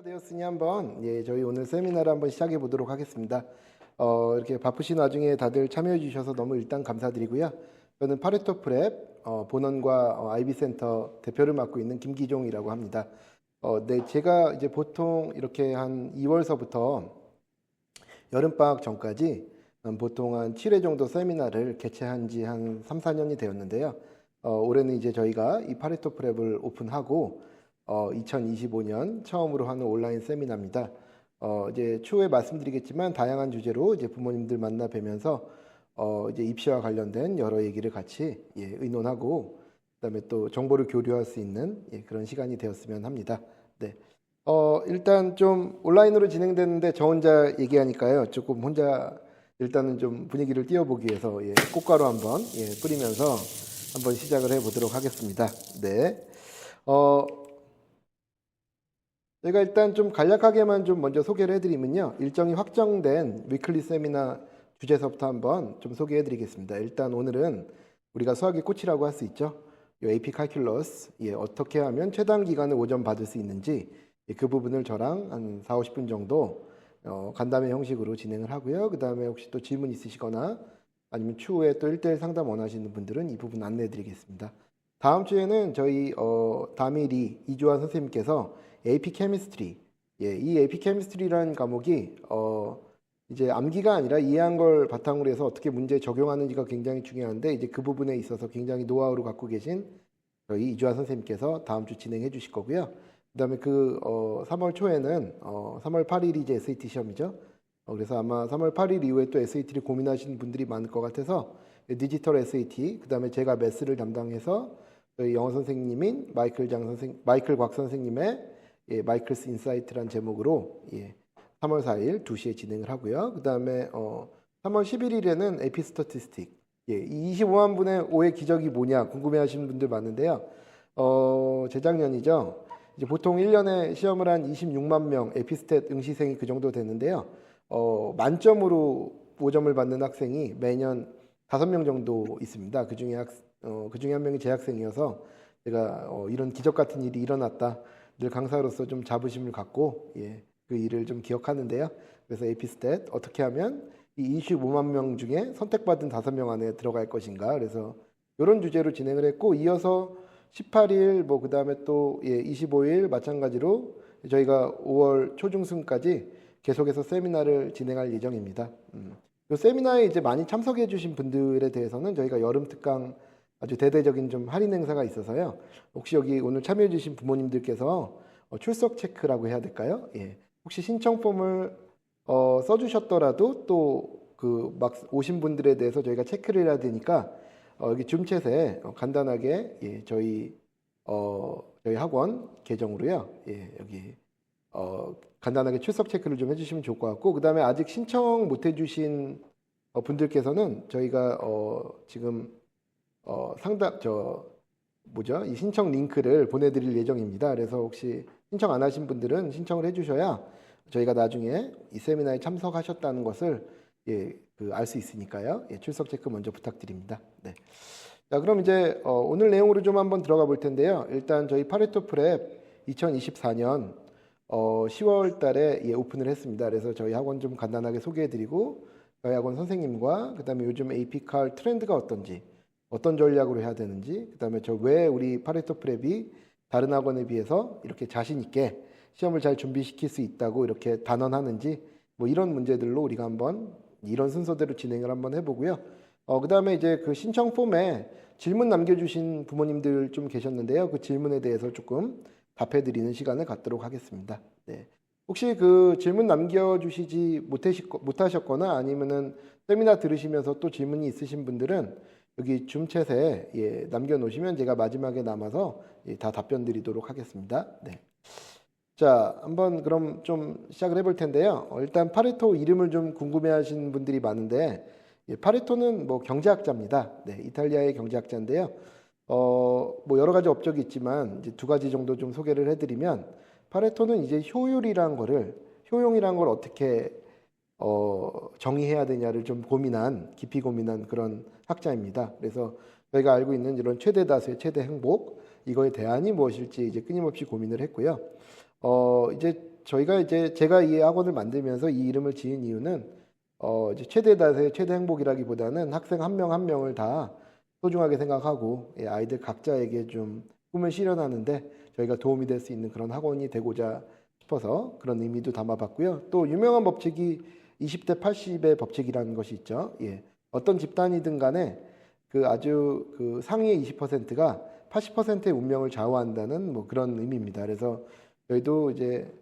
되었으니 한번 저희 오늘 세미나를 한번 시작해 보도록 하겠습니다. 이렇게 바쁘신 와중에 다들 참여해 주셔서 너무 일단 감사드리고요. 저는 파레토 프랩 본원과 IB 센터 대표를 맡고 있는 김기종이라고 합니다. 네, 제가 이제 보통 이렇게 한 2월서부터 여름방학 전까지 보통 한 7회 정도 세미나를 개최한 지 한 3, 4년이 되었는데요. 올해는 이제 저희가 이 파레토 프랩을 오픈하고 2025년 처음으로 하는 온라인 세미나입니다. 이제 추후에 말씀드리겠지만 다양한 주제로 이제 부모님들 만나 뵈면서 이제 입시와 관련된 여러 얘기를 같이 의논하고 그다음에 또 정보를 교류할 수 있는 그런 시간이 되었으면 합니다. 네. 일단 좀 온라인으로 진행되는데 저 혼자 얘기하니까요. 조금 혼자 일단은 좀 분위기를 띄워보기 위해서 꽃가루 한번 뿌리면서 한번 시작을 해보도록 하겠습니다. 네. 제가 일단 좀 간략하게만 좀 먼저 소개를 해드리면요. 일정이 확정된 위클리 세미나 주제서부터 한번 좀 소개해드리겠습니다. 일단 오늘은 우리가 수학의 꽃이라고 할 수 있죠. 이 AP 칼큘러스 어떻게 하면 최단 기간에 5점 받을 수 있는지 그 부분을 저랑 한 4, 50분 정도 간담회 형식으로 진행을 하고요. 그 다음에 혹시 또 질문 있으시거나 아니면 추후에 또 1대1 상담 원하시는 분들은 이 부분 안내해 드리겠습니다. 다음 주에는 저희 다미리 이주환 선생님께서 AP 케미스트리 이 AP 케미스트리라는 과목이 이제 암기가 아니라 이해한 걸 바탕으로 해서 어떻게 문제에 적용하는지가 굉장히 중요한데 이제 그 부분에 있어서 굉장히 노하우를 갖고 계신 저희 이주환 선생님께서 다음 주 진행해 주실 거고요. 그다음에 3월 초에는 3월 8일이 이제 SAT 시험이죠. 그래서 아마 3월 8일 이후에 또 SAT를 고민하시는 분들이 많을 것 같아서 디지털 SAT 그다음에 제가 매스를 담당해서 저희 영어 선생님인 마이클 곽 선생님의 마이클스 인사이트란 제목으로 3월 4일 2시에 진행을 하고요. 그 다음에 3월 11일에는 AP 스태티스틱 이 25만 분의 5의 기적이 뭐냐 궁금해하시는 분들 많은데요. 재작년이죠. 이제 보통 1년에 시험을 한 26만 명 에피스탯 응시생이 그 정도 되는데요. 만점으로 5점을 받는 학생이 매년 5명 정도 있습니다. 그중에 한 명이 제 학생이어서 제가 이런 기적 같은 일이 일어났다. 늘 강사로서 좀 자부심을 갖고 그 일을 좀 기억하는데요. 그래서 에피스탯 어떻게 하면 이 25만 명 중에 선택받은 5명 안에 들어갈 것인가. 그래서 이런 주제로 진행을 했고 이어서 18일 그 다음에 또 25일 마찬가지로 저희가 5월 초중순까지 계속해서 세미나를 진행할 예정입니다. 이 세미나에 이제 많이 참석해 주신 분들에 대해서는 저희가 여름 특강 아주 대대적인 좀 할인 행사가 있어서요. 혹시 여기 오늘 참여해 주신 부모님들께서 출석 체크라고 해야 될까요? 혹시 신청 폼을 써주셨더라도 또 그 막 오신 분들에 대해서 저희가 체크를 해야 되니까 여기 줌챗에 간단하게 저희 학원 계정으로요. 여기 간단하게 출석 체크를 좀 해주시면 좋을 것 같고 그 다음에 아직 신청 못 해주신 분들께서는 저희가 지금 이 신청 링크를 보내드릴 예정입니다. 그래서 혹시 신청 안 하신 분들은 신청을 해주셔야 저희가 나중에 이 세미나에 참석하셨다는 것을 알 수 있으니까요. 출석 체크 먼저 부탁드립니다. 네. 자, 그럼 이제 오늘 내용으로 좀 한번 들어가 볼 텐데요. 일단 저희 파레토 프랩 2024년 10월 달에 오픈을 했습니다. 그래서 저희 학원 좀 간단하게 소개해드리고 저희 학원 선생님과 그 다음에 요즘 AP칼 트렌드가 어떤지 어떤 전략으로 해야 되는지 그 다음에 왜 우리 파레토 프랩이 다른 학원에 비해서 이렇게 자신 있게 시험을 잘 준비시킬 수 있다고 이렇게 단언하는지 이런 문제들로 우리가 한번 이런 순서대로 진행을 한번 해보고요. 그 다음에 이제 그 신청 폼에 질문 남겨주신 부모님들 좀 계셨는데요. 그 질문에 대해서 조금 답해드리는 시간을 갖도록 하겠습니다. 네. 혹시 그 질문 남겨주시지 못하셨거나 아니면은 세미나 들으시면서 또 질문이 있으신 분들은 여기 줌챗에 남겨놓으시면 제가 마지막에 남아서 다 답변 드리도록 하겠습니다. 네. 자, 한번 그럼 좀 시작을 해볼 텐데요. 일단 파레토 이름을 좀 궁금해하시는 분들이 많은데 파레토는 경제학자입니다. 네, 이탈리아의 경제학자인데요. 여러 가지 업적이 있지만 이제 2가지 정도 좀 소개를 해드리면 파레토는 이제 효용이란 걸 어떻게 정의해야 되냐를 좀 깊이 고민한 그런 학자입니다. 그래서 저희가 알고 있는 이런 최대 다수의 최대 행복 이거의 대안이 무엇일지 이제 끊임없이 고민을 했고요. 이제 저희가 이제 제가 이 학원을 만들면서 이 이름을 지은 이유는 이제 최대 다세 최대 행복이라기보다는 학생 한 명 한 명을 다 소중하게 생각하고 예, 아이들 각자에게 좀 꿈을 실현하는데 저희가 도움이 될 수 있는 그런 학원이 되고자 싶어서 그런 의미도 담아봤고요. 또 유명한 법칙이 20대 80의 법칙이라는 것이 있죠. 예. 어떤 집단이든 간에 그 아주 그 상위의 20%가 80%의 운명을 좌우한다는 뭐 그런 의미입니다. 그래서 저희도 이제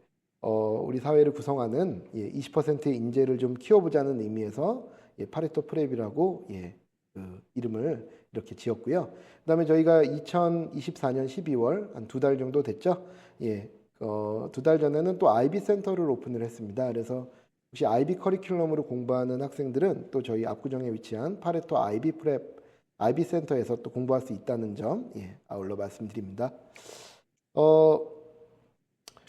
우리 사회를 구성하는 예, 20%의 인재를 좀 키워보자는 의미에서 예, 파레토 프랩이라고 예, 그 이름을 이렇게 지었고요. 그다음에 저희가 2024년 12월 한 두 달 정도 됐죠. 예, 두 달 전에는 또 IB 센터를 오픈을 했습니다. 그래서 혹시 IB 커리큘럼으로 공부하는 학생들은 또 저희 압구정에 위치한 파레토 IB 프랩 IB 센터에서 또 공부할 수 있다는 점 예, 아울러 말씀드립니다.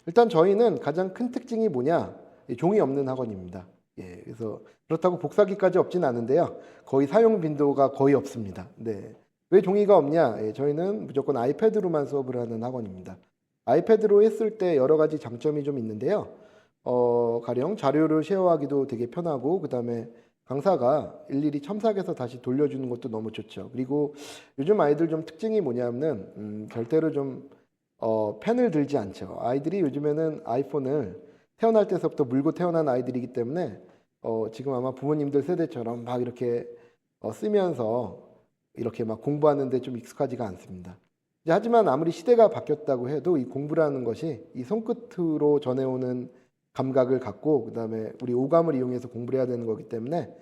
일단 저희는 가장 큰 특징이 뭐냐? 종이 없는 학원입니다. 예, 그래서 그렇다고 복사기까지 없진 않은데요. 거의 사용 빈도가 거의 없습니다. 네. 왜 종이가 없냐? 예, 저희는 무조건 아이패드로만 수업을 하는 학원입니다. 아이패드로 했을 때 여러 가지 장점이 좀 있는데요. 가령 자료를 쉐어하기도 되게 편하고, 그 다음에 강사가 일일이 첨삭해서 다시 돌려주는 것도 너무 좋죠. 그리고 요즘 아이들 좀 특징이 뭐냐면, 절대로 좀 펜을 들지 않죠. 아이들이 요즘에는 아이폰을 태어날 때서부터 물고 태어난 아이들이기 때문에 지금 아마 부모님들 세대처럼 막 이렇게 쓰면서 이렇게 막 공부하는데 좀 익숙하지가 않습니다. 하지만 아무리 시대가 바뀌었다고 해도 이 공부라는 것이 이 손끝으로 전해오는 감각을 갖고 그다음에 우리 오감을 이용해서 공부를 해야 되는 거기 때문에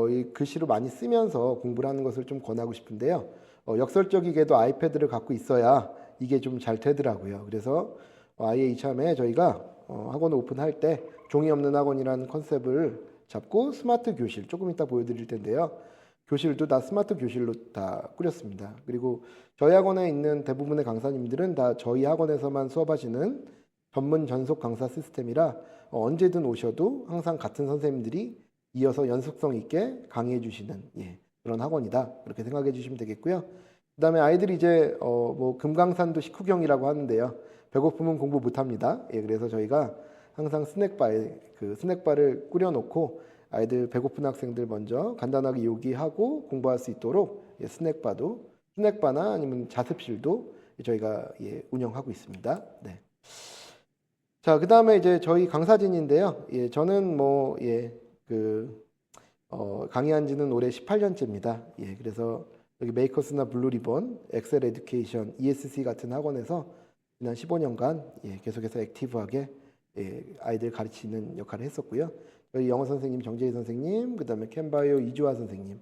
이 글씨로 많이 쓰면서 공부를 하는 것을 좀 권하고 싶은데요. 역설적이게도 아이패드를 갖고 있어야 이게 좀 잘 되더라고요. 그래서 아예 이참에 저희가 학원 오픈할 때 종이 없는 학원이라는 컨셉을 잡고 스마트 교실 조금 이따 보여드릴 텐데요. 교실도 다 스마트 교실로 다 꾸렸습니다. 그리고 저희 학원에 있는 대부분의 강사님들은 다 저희 학원에서만 수업하시는 전문 전속 강사 시스템이라 언제든 오셔도 항상 같은 선생님들이 이어서 연속성 있게 강의해 주시는 예, 그런 학원이다. 그렇게 생각해 주시면 되겠고요. 그다음에 아이들이 이제 뭐 금강산도 식후경이라고 하는데요. 배고프면 공부 못합니다. 예, 그래서 저희가 항상 스낵바를 꾸려놓고 아이들 배고픈 학생들 먼저 간단하게 요기하고 공부할 수 있도록 예, 스낵바나 아니면 자습실도 저희가 예, 운영하고 있습니다. 네. 자, 그다음에 이제 저희 강사진인데요. 예, 저는 뭐 예, 강의한 지는 올해 18년째입니다. 예, 그래서 여기 메이커스나 블루리본, 엑셀 에듀케이션, ESC 같은 학원에서 지난 15년간 예, 계속해서 액티브하게 예, 아이들 가르치는 역할을 했었고요. 저희 영어 선생님 정재희 선생님, 그다음에 캔바이오 이주화 선생님,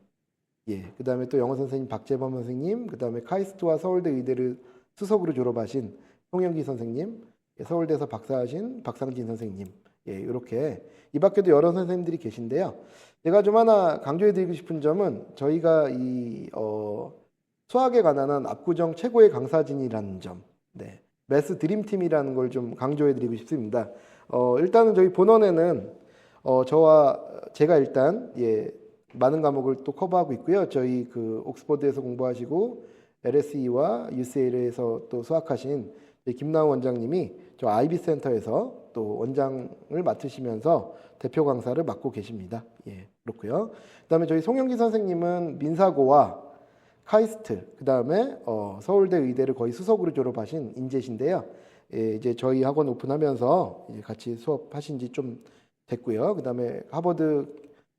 예, 그다음에 또 영어 선생님 박재범 선생님, 그다음에 카이스트와 서울대 의대를 수석으로 졸업하신 송영기 선생님, 예, 서울대에서 박사하신 박상진 선생님, 예, 이렇게 이 밖에도 여러 선생님들이 계신데요. 제가 좀 하나 강조해드리고 싶은 점은 저희가 이 수학에 관한 한 압구정 최고의 강사진이라는 점, 네, 매스 드림팀이라는 걸 좀 강조해드리고 싶습니다. 일단은 저희 본원에는 제가 일단 예, 많은 과목을 또 커버하고 있고요. 저희 그 옥스퍼드에서 공부하시고 LSE와 UCLA에서 또 수학하신 김나우 원장님이 저 IB 센터에서 또 원장을 맡으시면서 대표 강사를 맡고 계십니다. 예, 그렇고요. 그다음에 저희 송영기 선생님은 민사고와 카이스트, 그다음에 서울대 의대를 거의 수석으로 졸업하신 인재신데요. 예, 이제 저희 학원 오픈하면서 이제 같이 수업하신 지 좀 됐고요. 그다음에 하버드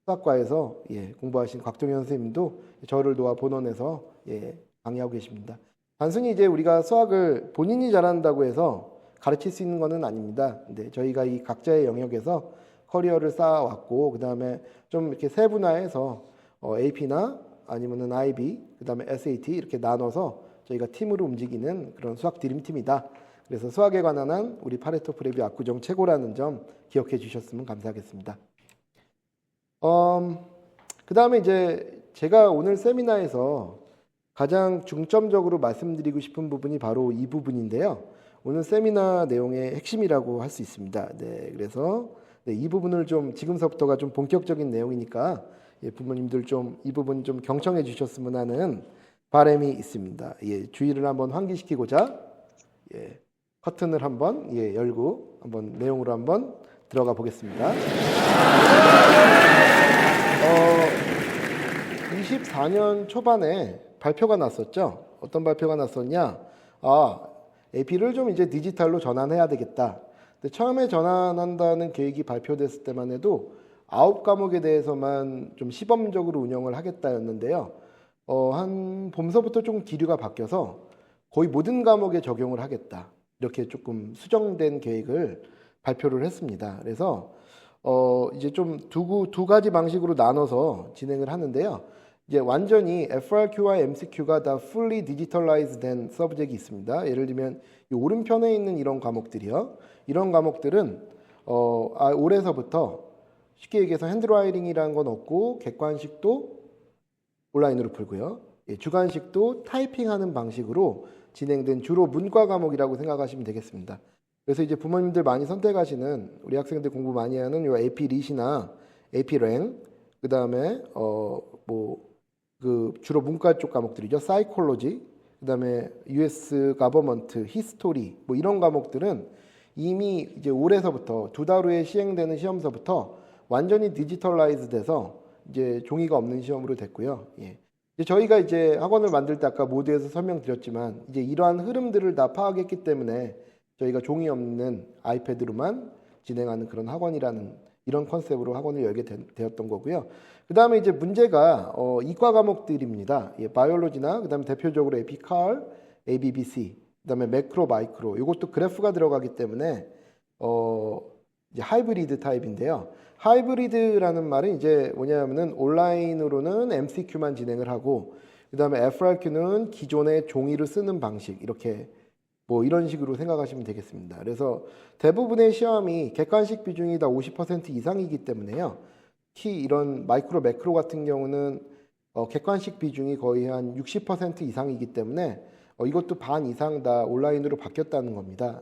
수학과에서 예, 공부하신 곽종현 선생님도 저를 도와 본원에서 예, 강의하고 계십니다. 단순히 이제 우리가 수학을 본인이 잘한다고 해서 가르칠 수 있는 것은 아닙니다. 근데 저희가 이 각자의 영역에서 커리어를 쌓아왔고, 그 다음에 좀 이렇게 세분화해서 AP나 아니면은 IB, 그 다음에 SAT 이렇게 나눠서 저희가 팀으로 움직이는 그런 수학 드림팀이다. 그래서 수학에 관한 한 우리 파레토 프랩이 압구정 최고라는 점 기억해 주셨으면 감사하겠습니다. 그 다음에 이제 제가 오늘 세미나에서 가장 중점적으로 말씀드리고 싶은 부분이 바로 이 부분인데요. 오늘 세미나 내용의 핵심이라고 할 수 있습니다. 네, 그래서 네, 이 부분을 좀 지금서부터가 좀 본격적인 내용이니까 예, 부모님들 좀 이 부분 좀 경청해 주셨으면 하는 바람이 있습니다. 예, 주의를 한번 환기시키고자 예, 커튼을 한번 열고 한번 내용으로 한번 들어가 보겠습니다. 24년 초반에 발표가 났었죠. 어떤 발표가 났었냐? AP를 좀 이제 디지털로 전환해야 되겠다. 근데 처음에 전환한다는 계획이 발표됐을 때만 해도 9과목에 대해서만 좀 시범적으로 운영을 하겠다였는데요. 한 봄서부터 좀 기류가 바뀌어서 거의 모든 과목에 적용을 하겠다. 이렇게 조금 수정된 계획을 발표를 했습니다. 그래서 이제 좀 두 가지 방식으로 나눠서 진행을 하는데요. 이제 완전히 FRQ와 MCQ가 다 fully digitalized 된 서브젝이 있습니다. 예를 들면 이 오른편에 있는 이런 과목들이요. 이런 과목들은 올해서부터 쉽게 얘기해서 핸드라이팅이라는 건 없고 객관식도 온라인으로 풀고요. 주관식도 타이핑하는 방식으로 진행된 주로 문과 과목이라고 생각하시면 되겠습니다. 그래서 이제 부모님들 많이 선택하시는 우리 학생들 공부 많이 하는 요 AP 리시나 AP 랭, 그 다음에 주로 문과 쪽 과목들이죠. 사이콜로지, 그 다음에 US 가버먼트, 히스토리 이런 과목들은 이미 이제 올해서부터 2달 후에 시행되는 시험서부터 완전히 디지털라이즈 돼서 이제 종이가 없는 시험으로 됐고요. 이제 저희가 이제 학원을 만들 때 아까 모두에서 설명드렸지만 이제 이러한 흐름들을 다 파악했기 때문에 저희가 종이 없는 아이패드로만 진행하는 그런 학원이라는 이런 컨셉으로 학원을 열게 되었던 거고요. 그 다음에 이제 문제가 이과 과목들입니다. 바이올로지나 그 다음에 대표적으로 에피칼, ABBC, 그 다음에 매크로, 마이크로 이것도 그래프가 들어가기 때문에 이제 하이브리드 타입인데요. 하이브리드라는 말은 이제 뭐냐면은 온라인으로는 MCQ만 진행을 하고 그 다음에 FRQ는 기존의 종이를 쓰는 방식 이렇게 이런 식으로 생각하시면 되겠습니다. 그래서 대부분의 시험이 객관식 비중이 다 50% 이상이기 때문에요. 특히 이런 마이크로, 매크로 같은 경우는 객관식 비중이 거의 한 60% 이상이기 때문에 이것도 반 이상 다 온라인으로 바뀌었다는 겁니다.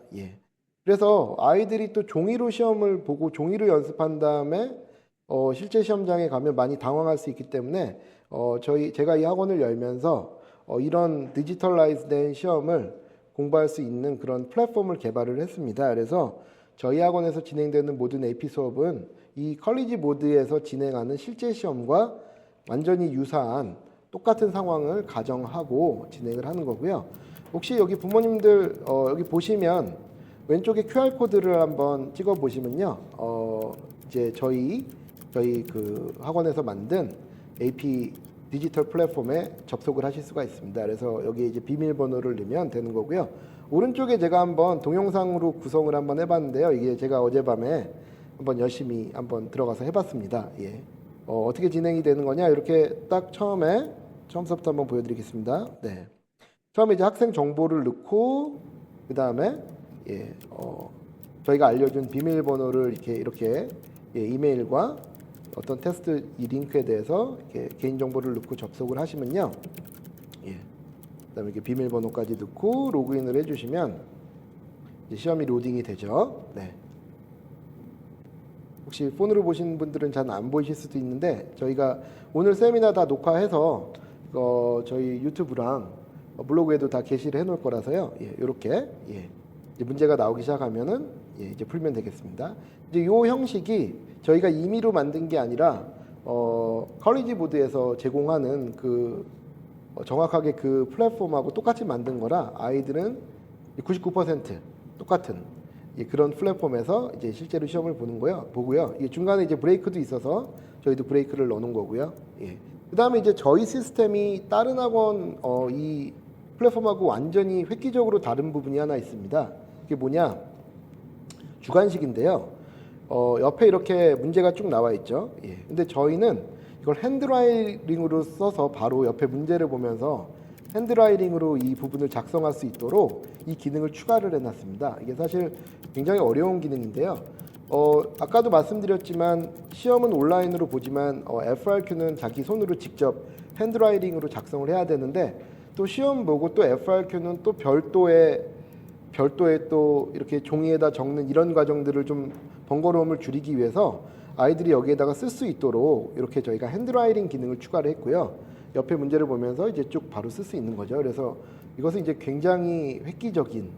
그래서 아이들이 또 종이로 시험을 보고 종이로 연습한 다음에 실제 시험장에 가면 많이 당황할 수 있기 때문에 제가 이 학원을 열면서 이런 디지털라이즈된 시험을 공부할 수 있는 그런 플랫폼을 개발을 했습니다. 그래서 저희 학원에서 진행되는 모든 AP 수업은 이 컬리지 모드에서 진행하는 실제 시험과 완전히 유사한 똑같은 상황을 가정하고 진행을 하는 거고요. 혹시 여기 부모님들 여기 보시면 왼쪽에 QR코드를 한번 찍어 보시면요. 이제 저희 그 학원에서 만든 AP 디지털 플랫폼에 접속을 하실 수가 있습니다. 그래서 여기 이제 비밀번호를 넣으면 되는 거고요. 오른쪽에 제가 한번 동영상으로 구성을 한번 해봤는데요. 이게 제가 어젯밤에 한번 열심히 한번 들어가서 해봤습니다. 어떻게 진행이 되는 거냐? 이렇게 딱 처음부터 한번 보여드리겠습니다. 처음에 이제 학생 정보를 넣고 그 다음에 저희가 알려준 비밀번호를 이렇게 이메일과 어떤 테스트 이 링크에 대해서 이렇게 개인정보를 넣고 접속을 하시면요. 그다음에 이렇게 비밀번호까지 넣고 로그인을 해주시면 이제 시험이 로딩이 되죠. 혹시 폰으로 보시는 분들은 잘 안 보이실 수도 있는데 저희가 오늘 세미나 다 녹화해서 저희 유튜브랑 블로그에도 다 게시를 해놓을 거라서요. 이렇게 이제 문제가 나오기 시작하면은 이제 풀면 되겠습니다. 이제 이 형식이 저희가 임의로 만든 게 아니라 컬리지 보드에서 제공하는 정확하게 그 플랫폼하고 똑같이 만든 거라 아이들은 99% 똑같은 그런 플랫폼에서 이제 실제로 시험을 보고요. 이게 중간에 이제 브레이크도 있어서 저희도 브레이크를 넣는 거고요. 그 다음에 이제 저희 시스템이 다른 학원 이 플랫폼하고 완전히 획기적으로 다른 부분이 하나 있습니다. 그게 뭐냐? 주관식인데요. 옆에 이렇게 문제가 쭉 나와 있죠. 근데 저희는 이걸 핸드라이팅으로 써서 바로 옆에 문제를 보면서 핸드라이팅으로 이 부분을 작성할 수 있도록 이 기능을 추가를 해놨습니다. 이게 사실 굉장히 어려운 기능인데요. 아까도 말씀드렸지만 시험은 온라인으로 보지만 FRQ는 자기 손으로 직접 핸드라이팅으로 작성을 해야 되는데 또 시험 보고 또 FRQ는 또 별도의 또 이렇게 종이에다 적는 이런 과정들을 좀 번거로움을 줄이기 위해서 아이들이 여기에다가 쓸 수 있도록 이렇게 저희가 핸드라이팅 기능을 추가를 했고요. 옆에 문제를 보면서 이제 쭉 바로 쓸 수 있는 거죠. 그래서 이것은 이제 굉장히 획기적인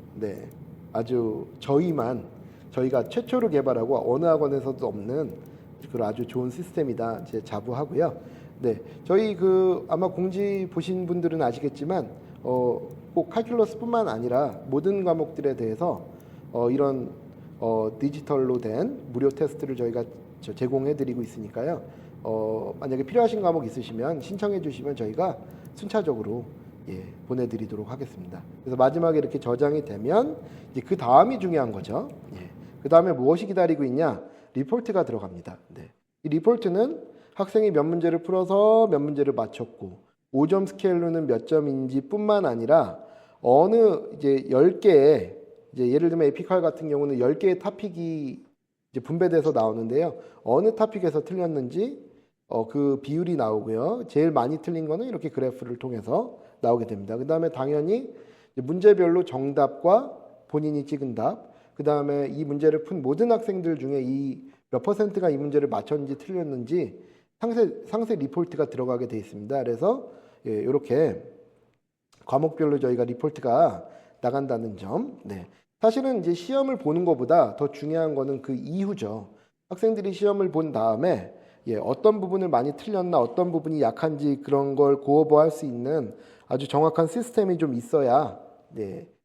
아주 저희가 최초로 개발하고 어느 학원에서도 없는 그런 아주 좋은 시스템이다 제 자부하고요. 네, 저희 아마 공지 보신 분들은 아시겠지만 꼭 칼큘러스뿐만 아니라 모든 과목들에 대해서 이런 디지털로 된 무료 테스트를 저희가 제공해드리고 있으니까요. 만약에 필요하신 과목 있으시면 신청해 주시면 저희가 순차적으로 보내드리도록 하겠습니다. 그래서 마지막에 이렇게 저장이 되면 이제 그 다음이 중요한 거죠. 그 다음에 무엇이 기다리고 있냐? 리포트가 들어갑니다. 네. 이 리포트는 학생이 몇 문제를 풀어서 몇 문제를 맞췄고 5점 스케일로는 몇 점인지 뿐만 아니라 어느 이제 10개의 이제 예를 들면 에피칼 같은 경우는 10개의 토픽이 이제 분배돼서 나오는데요. 어느 토픽에서 틀렸는지 그 비율이 나오고요. 제일 많이 틀린 거는 이렇게 그래프를 통해서 나오게 됩니다. 그 다음에 당연히 문제별로 정답과 본인이 찍은 답, 그 다음에 이 문제를 푼 모든 학생들 중에 이 몇 퍼센트가 이 문제를 맞췄는지 틀렸는지 상세 리포트가 들어가게 되어 있습니다. 그래서 이렇게 과목별로 저희가 리포트가 나간다는 점. 네. 사실은 이제 시험을 보는 것보다 더 중요한 거는 그 이후죠. 학생들이 시험을 본 다음에 어떤 부분을 많이 틀렸나, 어떤 부분이 약한지 그런 걸 고어보할 수 있는 아주 정확한 시스템이 좀 있어야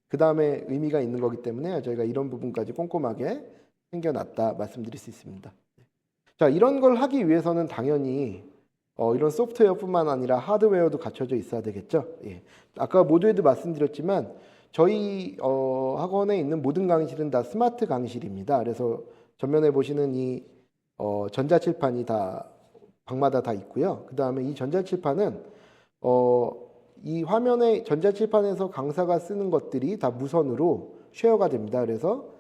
그 다음에 의미가 있는 거기 때문에 저희가 이런 부분까지 꼼꼼하게 챙겨놨다 말씀드릴 수 있습니다. 자, 이런 걸 하기 위해서는 당연히 이런 소프트웨어뿐만 아니라 하드웨어도 갖춰져 있어야 되겠죠. 아까 모두에도 말씀드렸지만 저희 학원에 있는 모든 강의실은 다 스마트 강의실입니다. 그래서 전면에 보시는 이 전자칠판이 다 방마다 다 있고요. 그 다음에 이 전자칠판은 이 화면에 전자칠판에서 강사가 쓰는 것들이 다 무선으로 쉐어가 됩니다. 그래서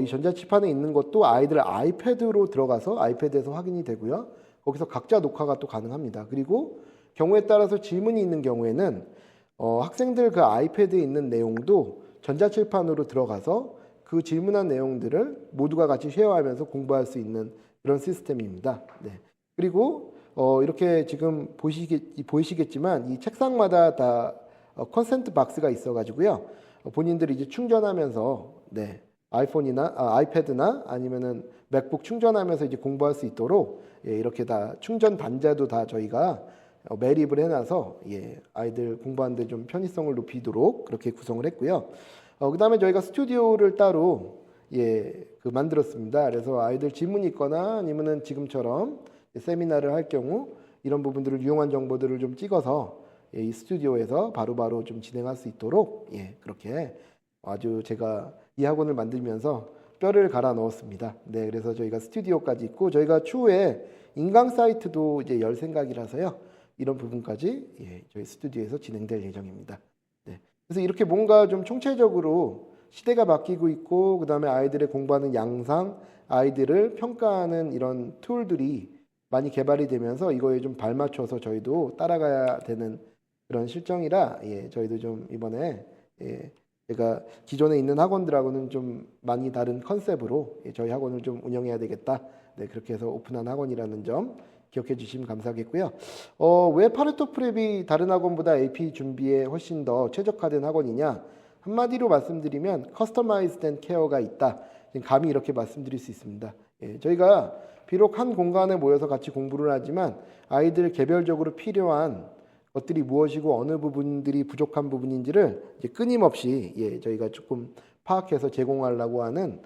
이 전자칠판에 있는 것도 아이들 아이패드로 들어가서 아이패드에서 확인이 되고요. 거기서 각자 녹화가 또 가능합니다. 그리고 경우에 따라서 질문이 있는 경우에는 학생들 그 아이패드에 있는 내용도 전자칠판으로 들어가서 그 질문한 내용들을 모두가 같이 쉐어하면서 공부할 수 있는 그런 시스템입니다. 네. 그리고 이렇게 지금 보이시겠지만 이 책상마다 다 컨센트 박스가 있어가지고요. 본인들이 이제 충전하면서 아이패드나 아니면은 맥북 충전하면서 이제 공부할 수 있도록 이렇게 다 충전 단자도 다 저희가 매립을 해놔서 아이들 공부하는데 좀 편의성을 높이도록 그렇게 구성을 했고요. 그 다음에 저희가 스튜디오를 따로 만들었습니다. 그래서 아이들 질문이 있거나 아니면은 지금처럼 세미나를 할 경우 이런 부분들을 유용한 정보들을 좀 찍어서 이 스튜디오에서 바로바로 좀 진행할 수 있도록 그렇게 아주 제가 이 학원을 만들면서 뼈를 갈아 넣었습니다. 네, 그래서 저희가 스튜디오까지 있고 저희가 추후에 인강 사이트도 이제 열 생각이라서요. 이런 부분까지 저희 스튜디오에서 진행될 예정입니다. 네, 그래서 이렇게 뭔가 좀 총체적으로 시대가 바뀌고 있고 그 다음에 아이들의 공부하는 양상, 아이들을 평가하는 이런 툴들이 많이 개발이 되면서 이거에 좀 발맞춰서 저희도 따라가야 되는 그런 실정이라 저희도 좀 이번에 제가 기존에 있는 학원들하고는 좀 많이 다른 컨셉으로 저희 학원을 좀 운영해야 되겠다. 네, 그렇게 해서 오픈한 학원이라는 점 기억해 주시면 감사하겠고요. 왜 파레토 프랩이 다른 학원보다 AP 준비에 훨씬 더 최적화된 학원이냐? 한마디로 말씀드리면 커스터마이즈된 케어가 있다. 감히 이렇게 말씀드릴 수 있습니다. 저희가 비록 한 공간에 모여서 같이 공부를 하지만 아이들 개별적으로 필요한 것들이 무엇이고 어느 부분들이 부족한 부분인지를 이제 끊임없이 저희가 조금 파악해서 제공하려고 하는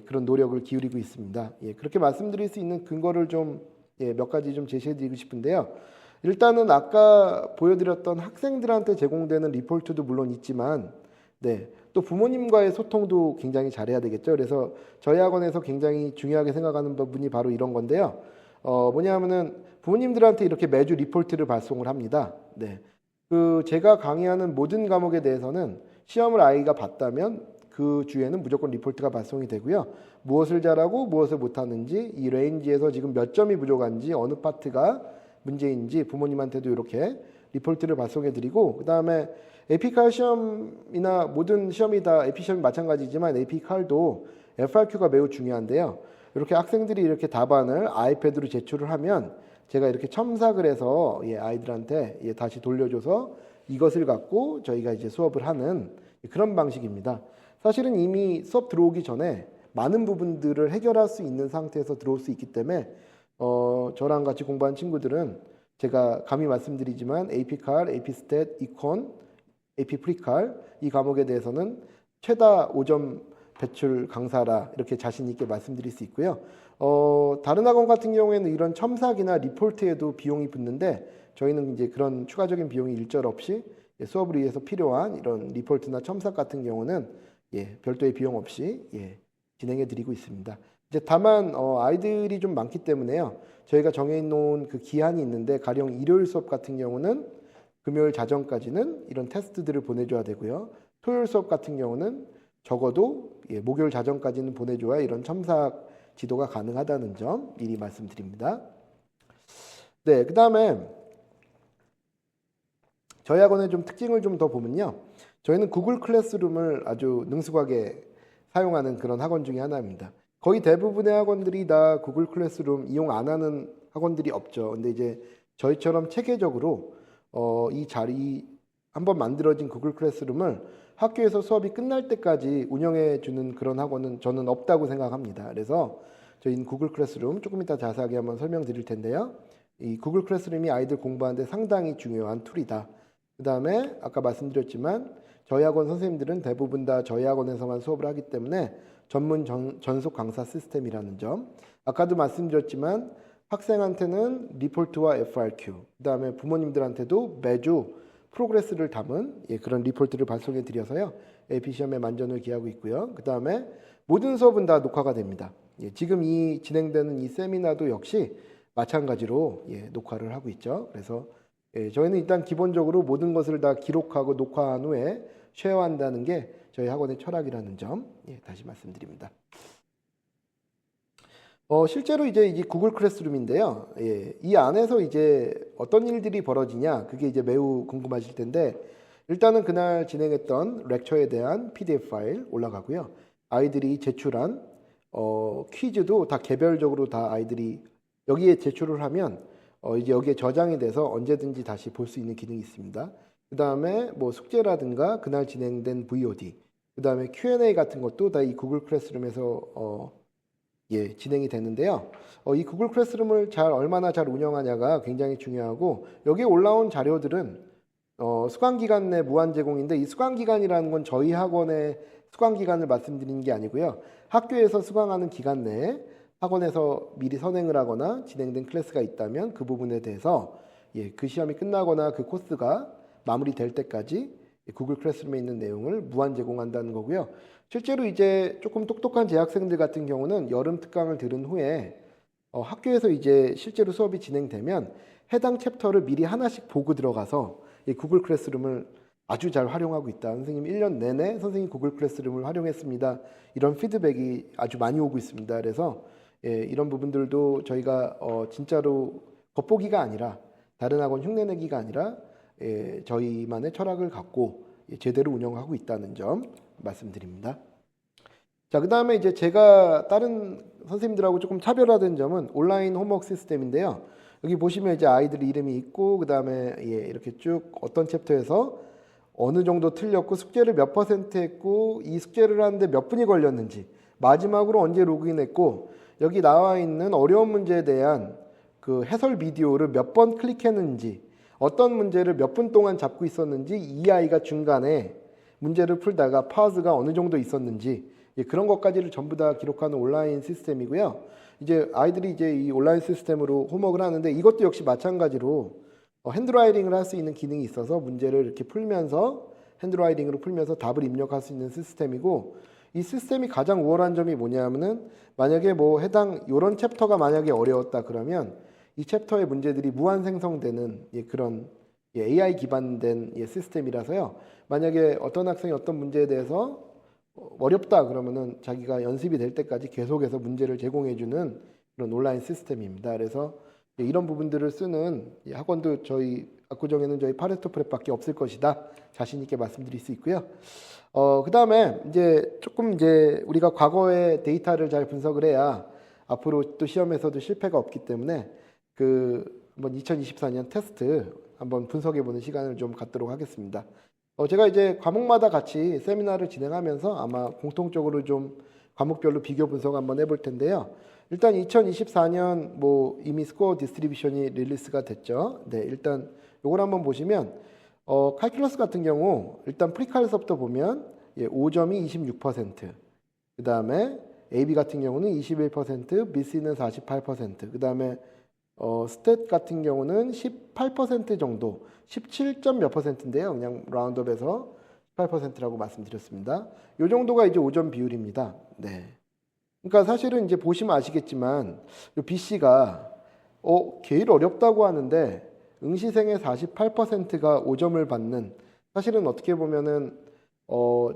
그런 노력을 기울이고 있습니다. 그렇게 말씀드릴 수 있는 근거를 좀 몇 가지 좀 제시해드리고 싶은데요. 일단은 아까 보여드렸던 학생들한테 제공되는 리포트도 물론 있지만 또 부모님과의 소통도 굉장히 잘해야 되겠죠. 그래서 저희 학원에서 굉장히 중요하게 생각하는 부분이 바로 이런 건데요. 뭐냐면은 부모님들한테 이렇게 매주 리포트를 발송을 합니다. 제가 강의하는 모든 과목에 대해서는 시험을 아이가 봤다면 그 주에는 무조건 리포트가 발송이 되고요. 무엇을 잘하고 무엇을 못하는지 이 레인지에서 지금 몇 점이 부족한지 어느 파트가 문제인지 부모님한테도 이렇게 리포트를 발송해드리고 그 다음에 에피칼 시험이나 모든 시험이 다 에피 시험이 마찬가지지만 에피칼도 FRQ가 매우 중요한데요. 이렇게 학생들이 이렇게 답안을 아이패드로 제출을 하면 제가 이렇게 첨삭을 해서 아이들한테 다시 돌려줘서 이것을 갖고 저희가 이제 수업을 하는 그런 방식입니다. 사실은 이미 수업 들어오기 전에 많은 부분들을 해결할 수 있는 상태에서 들어올 수 있기 때문에 저랑 같이 공부한 친구들은 제가 감히 말씀드리지만 AP-CAL, AP-STAT, 이콘, AP-Pre-CAL 이 과목에 대해서는 최다 5점 배출 강사라 이렇게 자신 있게 말씀드릴 수 있고요. 다른 학원 같은 경우에는 이런 첨삭이나 리포트에도 비용이 붙는데 저희는 이제 그런 추가적인 비용이 일절 없이 수업을 위해서 필요한 이런 리포트나 첨삭 같은 경우는 별도의 비용 없이 진행해 드리고 있습니다. 이제 다만 아이들이 좀 많기 때문에요. 저희가 정해 놓은 그 기한이 있는데 가령 일요일 수업 같은 경우는 금요일 자정까지는 이런 테스트들을 보내줘야 되고요. 토요일 수업 같은 경우는 적어도 목요일 자정까지는 보내줘야 이런 첨삭 지도가 가능하다는 점 미리 말씀드립니다. 네, 그 다음에 저희 학원의 좀 특징을 좀 더 보면요. 저희는 구글 클래스룸을 아주 능숙하게 사용하는 그런 학원 중에 하나입니다. 거의 대부분의 학원들이 다 구글 클래스룸 이용 안 하는 학원들이 없죠. 근데 이제 저희처럼 체계적으로 이 자리 한번 만들어진 구글 클래스룸을 학교에서 수업이 끝날 때까지 운영해 주는 그런 학원은 저는 없다고 생각합니다. 그래서 저희는 구글 클래스룸 조금 이따 자세하게 한번 설명드릴 텐데요. 이 구글 클래스룸이 아이들 공부하는데 상당히 중요한 툴이다. 그 다음에 아까 말씀드렸지만 저희 학원 선생님들은 대부분 다 저희 학원에서만 수업을 하기 때문에 전문 전속 강사 시스템이라는 점. 아까도 말씀드렸지만 학생한테는 리포트와 FRQ, 그 다음에 부모님들한테도 매주 프로그레스를 담은 그런 리포트를 발송해 드려서요. AP 시험에 만전을 기하고 있고요. 그 다음에 모든 수업은 다 녹화가 됩니다. 지금 이 진행되는 이 세미나도 역시 마찬가지로 녹화를 하고 있죠. 그래서 저희는 일단 기본적으로 모든 것을 다 기록하고 녹화한 후에 쉐어한다는 게 저희 학원의 철학이라는 점 다시 말씀드립니다. 실제로 이제 이 구글 클래스룸인데요. 이 안에서 이제 어떤 일들이 벌어지냐 그게 이제 매우 궁금하실 텐데 일단은 그날 진행했던 렉처에 대한 PDF 파일 올라가고요. 아이들이 제출한 퀴즈도 다 개별적으로 다 아이들이 여기에 제출을 하면 이제 여기에 저장이 돼서 언제든지 다시 볼 수 있는 기능이 있습니다. 그 다음에 뭐 숙제라든가 그날 진행된 VOD, 그 다음에 Q&A 같은 것도 다 이 구글 클래스룸에서 진행이 되는데요. 이 구글 클래스룸을 얼마나 잘 운영하냐가 굉장히 중요하고 여기에 올라온 자료들은 수강기간 내 무한 제공인데 이 수강기간이라는 건 저희 학원의 수강기간을 말씀드리는 게 아니고요. 학교에서 수강하는 기간 내에 학원에서 미리 선행을 하거나 진행된 클래스가 있다면 그 부분에 대해서 그 시험이 끝나거나 그 코스가 마무리될 때까지 구글 클래스룸에 있는 내용을 무한 제공한다는 거고요. 실제로 이제 조금 똑똑한 재학생들 같은 경우는 여름 특강을 들은 후에 학교에서 이제 실제로 수업이 진행되면 해당 챕터를 미리 하나씩 보고 들어가서 이 구글 클래스룸을 아주 잘 활용하고 있다. 선생님 1년 내내 선생님 구글 클래스룸을 활용했습니다. 이런 피드백이 아주 많이 오고 있습니다. 그래서 이런 부분들도 저희가 진짜로 겉보기가 아니라 다른 학원 흉내내기가 아니라 저희만의 철학을 갖고 제대로 운영하고 있다는 점 말씀드립니다. 자, 그 다음에 이제 제가 다른 선생님들하고 조금 차별화된 점은 온라인 홈워크 시스템인데요. 여기 보시면 이제 아이들 이름이 있고 그 다음에 이렇게 쭉 어떤 챕터에서 어느 정도 틀렸고 숙제를 몇 % 했고 이 숙제를 하는데 몇 분이 걸렸는지 마지막으로 언제 로그인했고 여기 나와 있는 어려운 문제에 대한 그 해설 비디오를 몇 번 클릭했는지 어떤 문제를 몇 분 동안 잡고 있었는지 이 아이가 중간에 문제를 풀다가 파우즈가 어느 정도 있었는지 그런 것까지를 전부 다 기록하는 온라인 시스템이고요. 이제 아이들이 이제 이 온라인 시스템으로 홈워크를 하는데 이것도 역시 마찬가지로 핸드라이팅을 할 수 있는 기능이 있어서 문제를 이렇게 풀면서 핸드라이팅으로 풀면서 답을 입력할 수 있는 시스템이고 이 시스템이 가장 우월한 점이 뭐냐면은 만약에 뭐 해당 요런 챕터가 만약에 어려웠다 그러면 이 챕터의 문제들이 무한 생성되는 그런 AI 기반된 시스템이라서요. 만약에 어떤 학생이 어떤 문제에 대해서 어렵다 그러면은 자기가 연습이 될 때까지 계속해서 문제를 제공해주는 그런 온라인 시스템입니다. 그래서 이런 부분들을 쓰는 학원도 저희 압구정에는 저희 파레토 프랩밖에 없을 것이다. 자신 있게 말씀드릴 수 있고요. 그 다음에 이제 조금 이제 우리가 과거의 데이터를 잘 분석을 해야 앞으로 또 시험에서도 실패가 없기 때문에 한번 2024년 테스트 한번 분석해보는 시간을 좀 갖도록 하겠습니다. 제가 이제 과목마다 같이 세미나를 진행하면서 아마 공통적으로 좀 과목별로 비교 분석 한번 해볼 텐데요. 일단 2024년 뭐 이미 스코어 디스트리뷰션이 릴리스가 됐죠. 네, 일단 요걸 한번 보시면 칼큘러스 같은 경우 일단 프리칼서부터 보면 5점이 26%, 그 다음에 AB 같은 경우는 21%, BC는 48%, 그 다음에 스탯 같은 경우는 18% 정도, 17점 몇 %인데요. 그냥 라운드업에서 18%라고 말씀드렸습니다. 이 정도가 이제 5점 비율입니다. 네. 그러니까 사실은 이제 보시면 아시겠지만 이 BC가 제일 어렵다고 하는데 응시생의 48%가 5점을 받는, 사실은 어떻게 보면은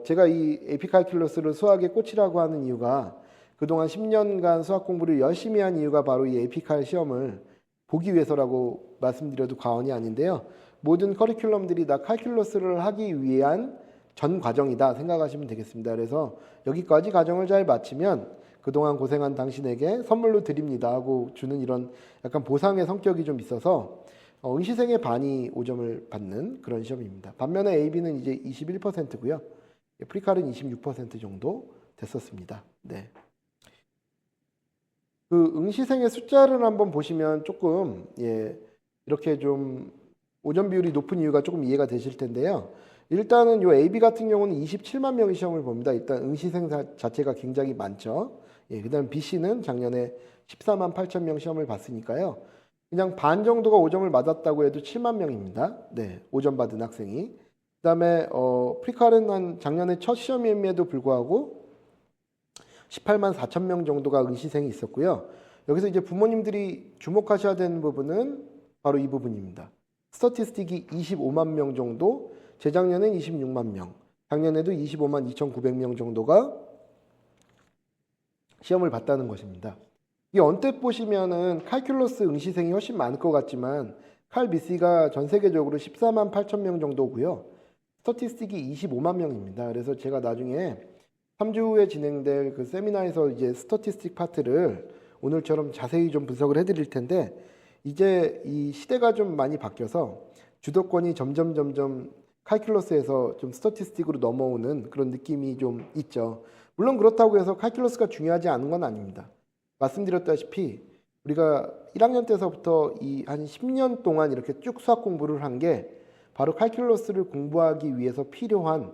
제가 이 AP 칼큘러스를 수학의 꽃이라고 하는 이유가 그동안 10년간 수학 공부를 열심히 한 이유가 바로 이 AP 칼 시험을 보기 위해서라고 말씀드려도 과언이 아닌데요. 모든 커리큘럼들이 다 칼큘러스를 하기 위한 전 과정이다 생각하시면 되겠습니다. 그래서 여기까지 과정을 잘 마치면 그동안 고생한 당신에게 선물로 드립니다 하고 주는 이런 약간 보상의 성격이 좀 있어서 응시생의 반이 5점을 받는 그런 시험입니다. 반면에 AB는 이제 21%고요. 프리칼은 26% 정도 됐었습니다. 네. 그 응시생의 숫자를 한번 보시면 조금 이렇게 좀 5점 비율이 높은 이유가 조금 이해가 되실 텐데요. 일단은 요 AB 같은 경우는 27만 명의 시험을 봅니다. 일단 응시생 자체가 굉장히 많죠. 그다음 BC는 작년에 14만 8천 명 시험을 봤으니까요. 그냥 반 정도가 5점을 맞았다고 해도 7만 명입니다. 네, 5점 받은 학생이. 그다음에 프리칼은 한 작년에 첫 시험임에도 불구하고 18만 4천 명 정도가 응시생이 있었고요. 여기서 이제 부모님들이 주목하셔야 되는 부분은 바로 이 부분입니다. 스터티스틱이 25만 명 정도, 재작년엔 26만 명, 작년에도 25만 2,900명 정도가 시험을 봤다는 것입니다. 이 언뜻 보시면은 칼큘러스 응시생이 훨씬 많을 것 같지만 칼 BC가 전 세계적으로 14만 8천 명 정도고요. 스터티스틱이 25만 명입니다. 그래서 제가 나중에 3주 후에 진행될 그 세미나에서 이제 스터티스틱 파트를 오늘처럼 자세히 좀 분석을 해드릴 텐데, 이제 이 시대가 좀 많이 바뀌어서 주도권이 점점 칼큘러스에서 좀 스터티스틱으로 넘어오는 그런 느낌이 좀 있죠. 물론 그렇다고 해서 칼큘러스가 중요하지 않은 건 아닙니다. 말씀드렸다시피 우리가 1학년 때서부터 이 한 10년 동안 이렇게 쭉 수학 공부를 한 게 바로 칼큘러스를 공부하기 위해서 필요한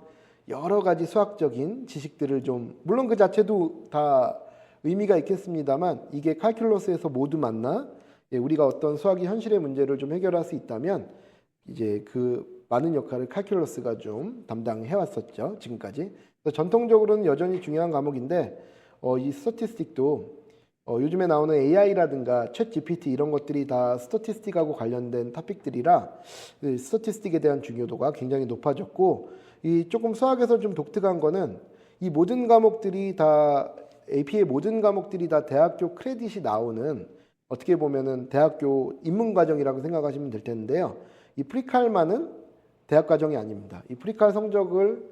여러 가지 수학적인 지식들을 좀, 물론 그 자체도 다 의미가 있겠습니다만 이게 칼큘러스에서 모두 만나 우리가 어떤 수학의 현실의 문제를 좀 해결할 수 있다면 이제 그 많은 역할을 칼큘러스가 좀 담당해 왔었죠, 지금까지. 그래서 전통적으로는 여전히 중요한 과목인데 이 스터티스틱도 요즘에 나오는 AI라든가 챗 GPT 이런 것들이 다 스터티스틱하고 관련된 토픽들이라 스터티스틱에 대한 중요도가 굉장히 높아졌고, 이 조금 수학에서 좀 독특한 거는 이 모든 과목들이 다 AP의 모든 과목들이 다 대학교 크레딧이 나오는, 어떻게 보면은 대학교 입문 과정이라고 생각하시면 될 텐데요. 이 프리칼만은 대학 과정이 아닙니다. 이 프리칼 성적을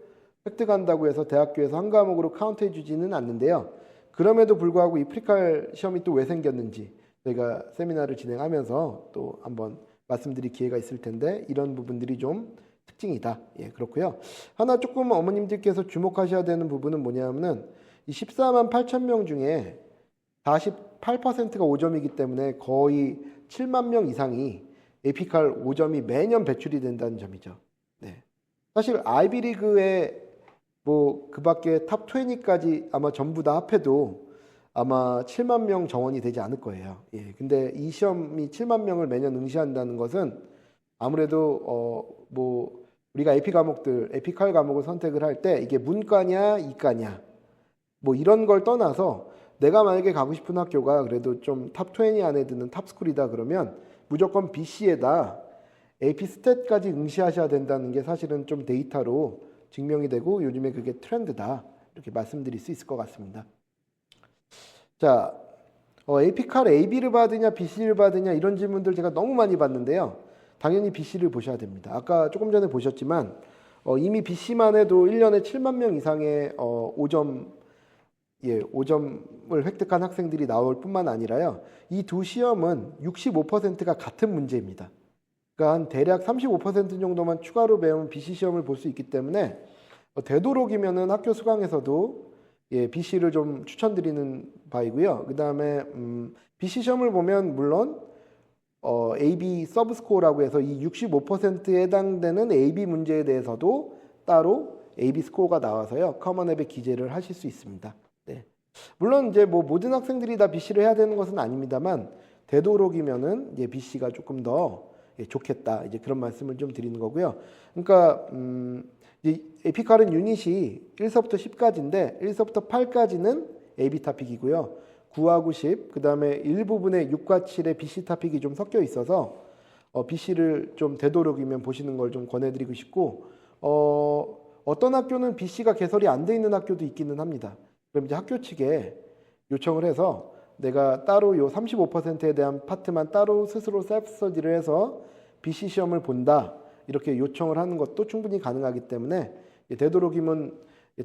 획득한다고 해서 대학교에서 한 과목으로 카운트해 주지는 않는데요. 그럼에도 불구하고 이 프리칼 시험이 또 왜 생겼는지 저희가 세미나를 진행하면서 또 한번 말씀드릴 기회가 있을 텐데, 이런 부분들이 좀 특징이다. 그렇고요. 하나 조금 어머님들께서 주목하셔야 되는 부분은 뭐냐면은 이 14만 8천 명 중에 48%가 5점이기 때문에 거의 7만 명 이상이 에피칼 5점이 매년 배출이 된다는 점이죠. 네. 사실 아이비리그에 뭐 그 밖에 탑 20까지 아마 전부 다 합해도 아마 7만 명 정원이 되지 않을 거예요. 근데 이 시험이 7만 명을 매년 응시한다는 것은 아무래도 뭐 우리가 에피 과목들, 에피칼 과목을 선택을 할 때 이게 문과냐 이과냐 뭐 이런 걸 떠나서 내가 만약에 가고 싶은 학교가 그래도 좀 탑 20 안에 드는 탑스쿨이다 그러면 무조건 BC에다 AP 스탯까지 응시하셔야 된다는 게 사실은 좀 데이터로 증명이 되고 요즘에 그게 트렌드다, 이렇게 말씀드릴 수 있을 것 같습니다. 자, AP칼 AB를 받으냐 BC를 받으냐 이런 질문들 제가 너무 많이 받는데요. 당연히 BC를 보셔야 됩니다. 아까 조금 전에 보셨지만 이미 BC만 해도 1년에 7만 명 이상의 5점을 획득한 학생들이 나올 뿐만 아니라요. 이 두 시험은 65%가 같은 문제입니다. 그러니까 한 대략 35% 정도만 추가로 배우면 BC 시험을 볼 수 있기 때문에 되도록이면은 학교 수강에서도 예, BC를 좀 추천드리는 바이고요. 그 다음에 BC 시험을 보면 물론 AB 서브스코어라고 해서 이 65%에 해당되는 AB 문제에 대해서도 따로 AB 스코어가 나와서요. 커먼 앱에 기재를 하실 수 있습니다. 네. 물론 이제 뭐 모든 학생들이 다 BC를 해야 되는 것은 아닙니다만 되도록이면은 이제 BC가 조금 더 예, 좋겠다. 이제 그런 말씀을 좀 드리는 거고요. 그러니까 이제 에피칼은 유닛이 1서부터 10까지인데 1서부터 8까지는 AB 토픽이고요. 9하고 10, 그 다음에 일부분에 6과 7의 BC 토픽이 좀 섞여 있어서 BC를 좀 되도록이면 보시는 걸 좀 권해드리고 싶고 어떤 학교는 BC가 개설이 안 돼 있는 학교도 있기는 합니다. 그럼 이제 학교 측에 요청을 해서 내가 따로 요 35%에 대한 파트만 따로 스스로 셀프 스터디를 해서 BC 시험을 본다 이렇게 요청을 하는 것도 충분히 가능하기 때문에 되도록이면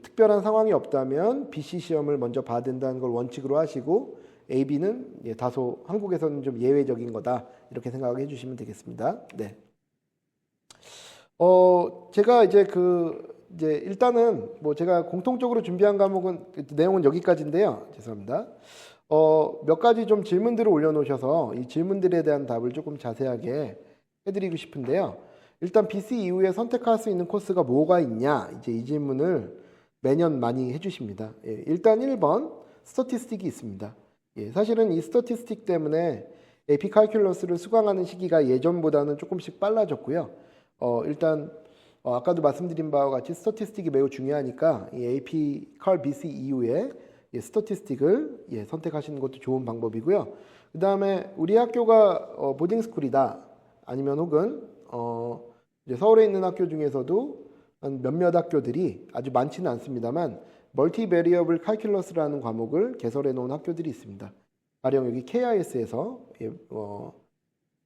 특별한 상황이 없다면 BC 시험을 먼저 봐야 된다는 걸 원칙으로 하시고 AB는 다소 한국에서는 좀 예외적인 거다 이렇게 생각해 주시면 되겠습니다. 네. 제가 이제 이제 일단은 뭐 제가 공통적으로 준비한 과목은 내용은 여기까지인데요. 죄송합니다. 몇 가지 좀 질문들을 올려놓으셔서 이 질문들에 대한 답을 조금 자세하게 해드리고 싶은데요. 일단 BC 이후에 선택할 수 있는 코스가 뭐가 있냐 이제 이 질문을 매년 많이 해주십니다. 예, 일단 1번 스태티스틱이 있습니다. 예, 사실은 이 스태티스틱 때문에 AP 칼큘러스를 수강하는 시기가 예전보다는 조금씩 빨라졌고요. 일단 아까도 말씀드린 바와 같이 스태티스틱이 매우 중요하니까 이 AP 칼 BC 이후에 스태티스틱을 선택하시는 것도 좋은 방법이고요. 그 다음에 우리 학교가 보딩스쿨이다 아니면 혹은 이제 서울에 있는 학교 중에서도 한 몇몇 학교들이 아주 많지는 않습니다만 멀티 베리어블 칼큘러스라는 과목을 개설해 놓은 학교들이 있습니다. 가령 여기 KIS에서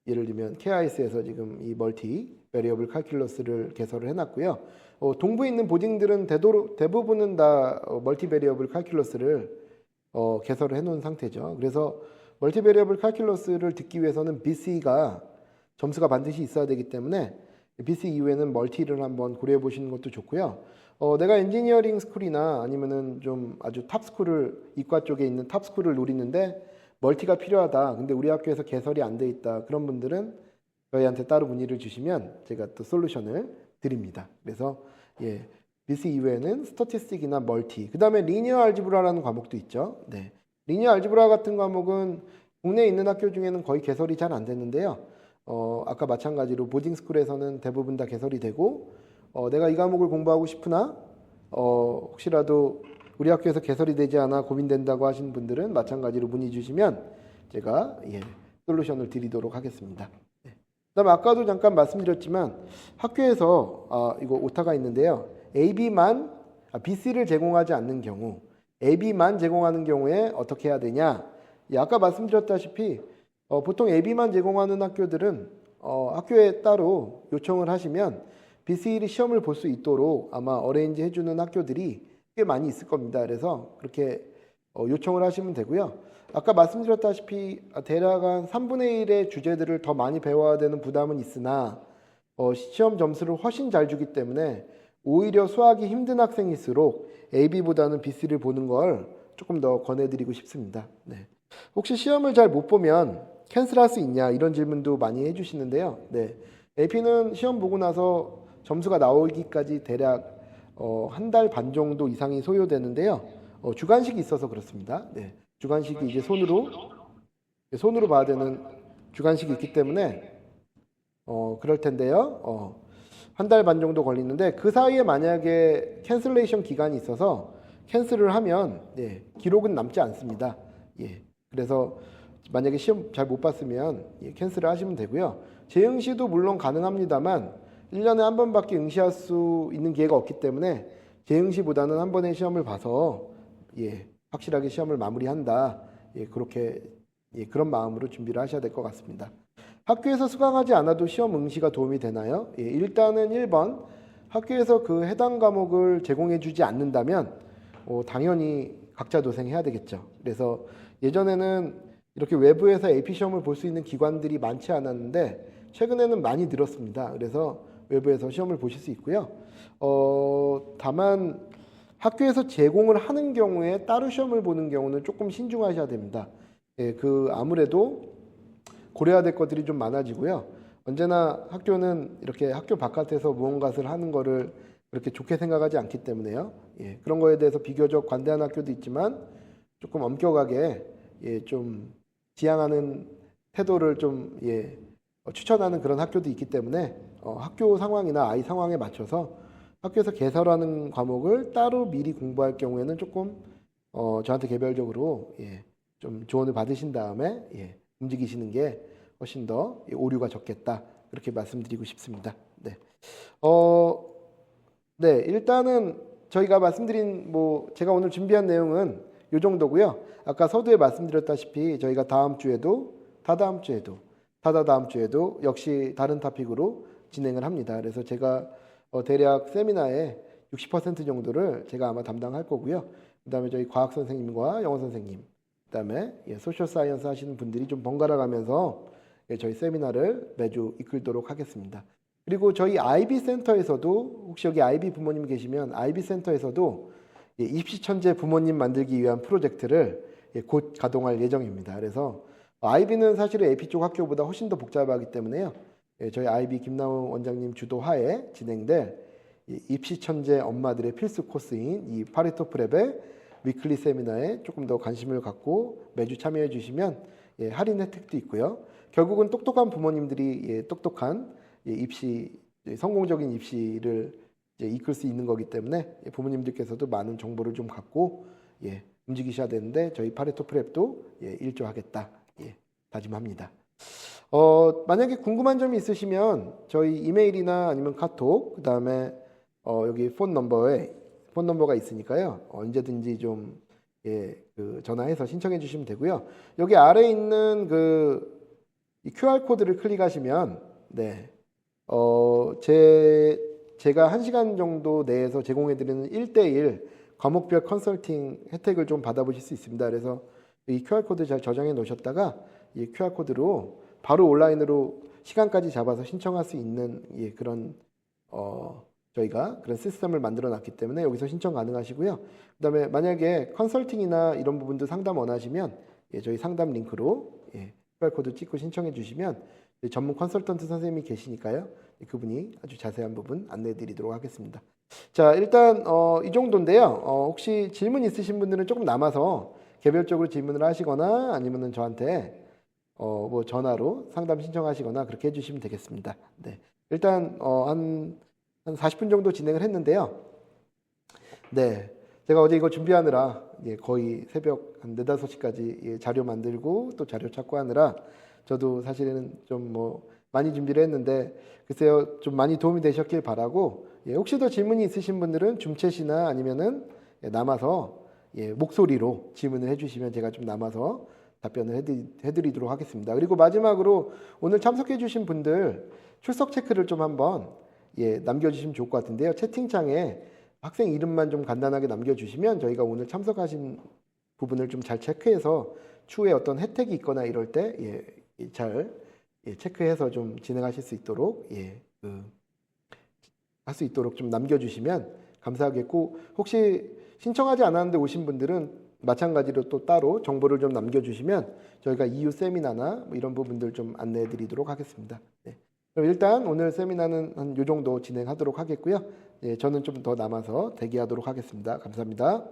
예를 들면 KIS에서 지금 이 멀티 베리어블 칼큘러스를 개설을 해놨고요. 동부에 있는 보딩들은 대부분은 다 멀티 베리어블 칼큘러스를 개설을 해놓은 상태죠. 그래서 멀티 베리어블 칼큘러스를 듣기 위해서는 BC가 점수가 반드시 있어야 되기 때문에 BC 이후에는 멀티를 한번 고려해 보시는 것도 좋고요. 내가 엔지니어링 스쿨이나 아니면은 좀 아주 탑 스쿨을 이과 쪽에 있는 탑 스쿨을 노리는데 멀티가 필요하다. 근데 우리 학교에서 개설이 안 돼 있다. 그런 분들은 저희한테 따로 문의를 주시면 제가 또 솔루션을 드립니다. 그래서 예, BC 이후에는 스태티스틱이나 멀티, 그 다음에 리니어 알지브라라는 과목도 있죠. 네, 리니어 알지브라 같은 과목은 국내에 있는 학교 중에는 거의 개설이 잘 안 됐는데요. 아까 마찬가지로 보딩스쿨에서는 대부분 다 개설이 되고 내가 이 과목을 공부하고 싶으나 혹시라도 우리 학교에서 개설이 되지 않아 고민된다고 하시는 분들은 마찬가지로 문의 주시면 제가 솔루션을 드리도록 하겠습니다. 네. 그다음에 아까도 잠깐 말씀드렸지만 학교에서 이거 오타가 있는데요. BC를 제공하지 않는 경우 AB만 제공하는 경우에 어떻게 해야 되냐? 아까 말씀드렸다시피 보통 AB만 제공하는 학교들은 학교에 따로 요청을 하시면 BC 시험을 볼 수 있도록 아마 어레인지 해주는 학교들이 꽤 많이 있을 겁니다. 그래서 그렇게 요청을 하시면 되고요. 아까 말씀드렸다시피 대략 한 3분의 1의 주제들을 더 많이 배워야 되는 부담은 있으나 시험 점수를 훨씬 잘 주기 때문에 오히려 수학이 힘든 학생일수록 AB보다는 BC를 보는 걸 조금 더 권해드리고 싶습니다. 네. 혹시 시험을 잘 못 보면 캔슬할 수 있냐 이런 질문도 많이 해주시는데요. 네, AP는 시험 보고 나서 점수가 나오기까지 대략 한 달 반 정도 이상이 소요되는데요. 주관식이 있어서 그렇습니다. 네, 주관식이 이제 손으로 봐야 되는 주관식이 있기 때문에 그럴 텐데요. 한 달 반 정도 걸리는데 그 사이에 만약에 캔슬레이션 기간이 있어서 캔슬을 하면 기록은 남지 않습니다. 예, 그래서 만약에 시험 잘 못 봤으면 캔슬을 하시면 되고요. 재응시도 물론 가능합니다만 1년에 한 번밖에 응시할 수 있는 기회가 없기 때문에 재응시보다는 한 번의 시험을 봐서 확실하게 시험을 마무리한다. 그렇게 그런 마음으로 준비를 하셔야 될 것 같습니다. 학교에서 수강하지 않아도 시험 응시가 도움이 되나요? 일단은 1번 학교에서 그 해당 과목을 제공해 주지 않는다면 당연히 각자 도생해야 되겠죠. 그래서 예전에는 이렇게 외부에서 AP 시험을 볼 수 있는 기관들이 많지 않았는데 최근에는 많이 늘었습니다. 그래서 외부에서 시험을 보실 수 있고요. 다만 학교에서 제공을 하는 경우에 따로 시험을 보는 경우는 조금 신중하셔야 됩니다. 예, 아무래도 고려해야 될 것들이 좀 많아지고요. 언제나 학교는 이렇게 학교 바깥에서 무언가를 하는 거를 그렇게 좋게 생각하지 않기 때문에요. 예, 그런 거에 대해서 비교적 관대한 학교도 있지만 조금 엄격하게 좀 지향하는 태도를 좀 추천하는 그런 학교도 있기 때문에 학교 상황이나 아이 상황에 맞춰서 학교에서 개설하는 과목을 따로 미리 공부할 경우에는 조금 저한테 개별적으로 좀 조언을 받으신 다음에 움직이시는 게 훨씬 더 오류가 적겠다 그렇게 말씀드리고 싶습니다. 네. 네, 일단은 저희가 말씀드린 제가 오늘 준비한 내용은 이 정도고요. 아까 서두에 말씀드렸다시피 저희가 다음 주에도 다다음 주에도 역시 다른 토픽으로 진행을 합니다. 그래서 제가 대략 세미나의 60% 정도를 제가 아마 담당할 거고요. 그다음에 저희 과학 선생님과 영어 선생님, 그다음에 소셜 사이언스 하시는 분들이 좀 번갈아 가면서 저희 세미나를 매주 이끌도록 하겠습니다. 그리고 저희 IB 센터에서도 혹시 여기 IB 부모님 계시면 IB 센터에서도 입시 천재 부모님 만들기 위한 프로젝트를 곧 가동할 예정입니다. 그래서 IB는 사실은 AP 쪽 학교보다 훨씬 더 복잡하기 때문에요. 저희 IB 김나우 원장님 주도하에 진행될 입시 천재 엄마들의 필수 코스인 이 파레토 프랩의 위클리 세미나에 조금 더 관심을 갖고 매주 참여해 주시면 할인 혜택도 있고요. 결국은 똑똑한 부모님들이 똑똑한 입시 성공적인 입시를 이끌 수 있는 거기 때문에 부모님들께서도 많은 정보를 좀 갖고 움직이셔야 되는데 저희 파레토 프랩도 일조하겠다 다짐합니다. 만약에 궁금한 점이 있으시면 저희 이메일이나 아니면 카톡 그다음에 여기 폰 넘버가 있으니까요. 언제든지 좀 전화해서 신청해 주시면 되고요. 여기 아래에 있는 이 QR 코드를 클릭하시면 제가 1시간 정도 내에서 제공해 드리는 1대1 과목별 컨설팅 혜택을 좀 받아보실 수 있습니다. 그래서 이 QR 코드 잘 저장해 놓으셨다가 이 QR 코드로 바로 온라인으로 시간까지 잡아서 신청할 수 있는 그런 저희가 그런 시스템을 만들어 놨기 때문에 여기서 신청 가능하시고요. 그다음에 만약에 컨설팅이나 이런 부분도 상담 원하시면 저희 상담 링크로 QR코드 찍고 신청해 주시면 전문 컨설턴트 선생님이 계시니까요. 그분이 아주 자세한 부분 안내해 드리도록 하겠습니다. 자, 일단 이 정도인데요. 혹시 질문 있으신 분들은 조금 남아서 개별적으로 질문을 하시거나 아니면은 저한테 전화로 상담 신청하시거나 그렇게 해주시면 되겠습니다. 네, 일단 한 40분 정도 진행을 했는데요. 네, 제가 어제 이거 준비하느라 거의 새벽 한 4, 5시까지 자료 만들고 또 자료 찾고 하느라 저도 사실은 좀 많이 준비를 했는데 글쎄요, 좀 많이 도움이 되셨길 바라고 혹시 더 질문이 있으신 분들은 줌챗이나 아니면은 남아서 목소리로 질문을 해주시면 제가 좀 남아서 답변을 해드리도록 하겠습니다. 그리고 마지막으로 오늘 참석해 주신 분들 출석 체크를 좀 한번 남겨주시면 좋을 것 같은데요. 채팅창에 학생 이름만 좀 간단하게 남겨주시면 저희가 오늘 참석하신 부분을 좀 잘 체크해서 추후에 어떤 혜택이 있거나 이럴 때 잘 체크해서 좀 진행하실 수 있도록 할 수 있도록 좀 남겨주시면 감사하겠고, 혹시 신청하지 않았는데 오신 분들은 마찬가지로 또 따로 정보를 좀 남겨주시면 저희가 이후 세미나나 이런 부분들 좀 안내해 드리도록 하겠습니다. 네. 그럼 일단 오늘 세미나는 한 요 정도 진행하도록 하겠고요. 저는 좀 더 남아서 대기하도록 하겠습니다. 감사합니다.